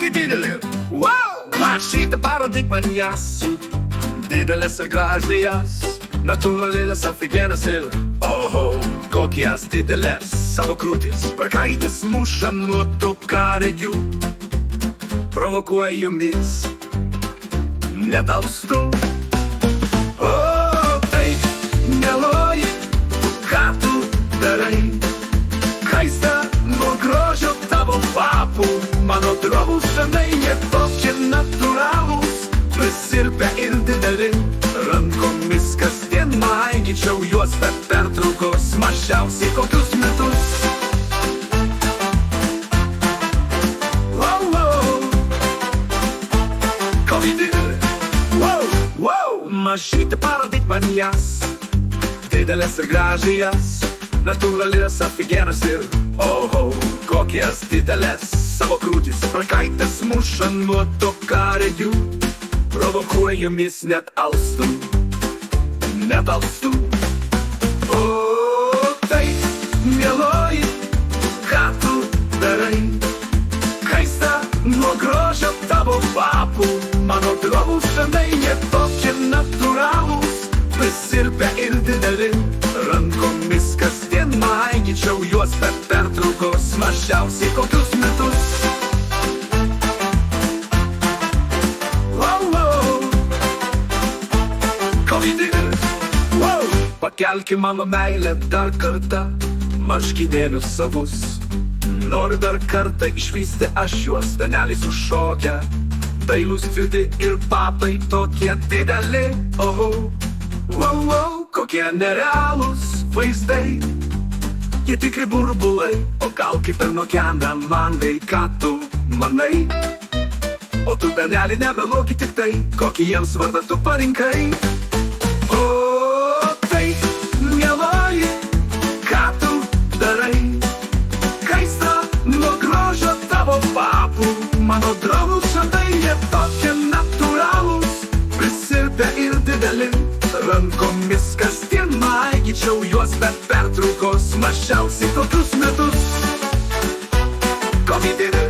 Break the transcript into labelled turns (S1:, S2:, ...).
S1: kokį didelį. Wow! Mašyta paradigma jas, didelės ir gražlijas, natūralės aфиgenas ir, oho, kokias didelės savo krūtis. Mergaitės muša nuo to, ką regiu, provokuoja jumis, nedalstu. O, taip, mieloji, ką tu darai? Kaista nuo grožio tavo kvapų, mano drovūs šanai ne tokie natūralūs, prisirpę ir dideli, rankomis kasdien maigyčiau juos be pertraukos, mažiausiai kokius metus. Wow, wow, kokį didelį, wow, wow, mažytė paradigma jas, didelės ir gražlijas, natūralės aфиgenas ir, oho, kokias didelės savo krūtis. Mergaitės muša nuo to, ką regiu, provokuoja jumis net alstu, nedalstu. O, taip, mieloji, ką tu darai? Kaista nuo grožio tavo kvapų, mano drovūs šanai ne tokie natūralūs, prisirpę ir dideli, rankomis kasdien maigyčiau juos be pertraukos, mažiausiai kokius metus. Wow, wow, kokį didelį, wow. Pakelki mano meilę dar kartą, marškinėlius savus, noriu dar kartą išvysti aš juos, daneliai sušokę, dailūs tvirti ir papai tokie dideli, oho. Wow, wow, kokie nerealūs vaizdai, jie tikri burbulai, o gal kaip ir nukenda mandai, ką tu manai? O tu, beneli, nemeluoki tik tai, kokį jiems vardą tu parinkai. O tai, mieloji, ką tu darai? Kaista nuo grožio tavo kvapų, mano drovūs šanai ne tokie natūralūs, prisirpę ir dideli, rankomis kasdien maigyčiau juos be pertraukos, mažiausiai kokius metus. Kokį didelį.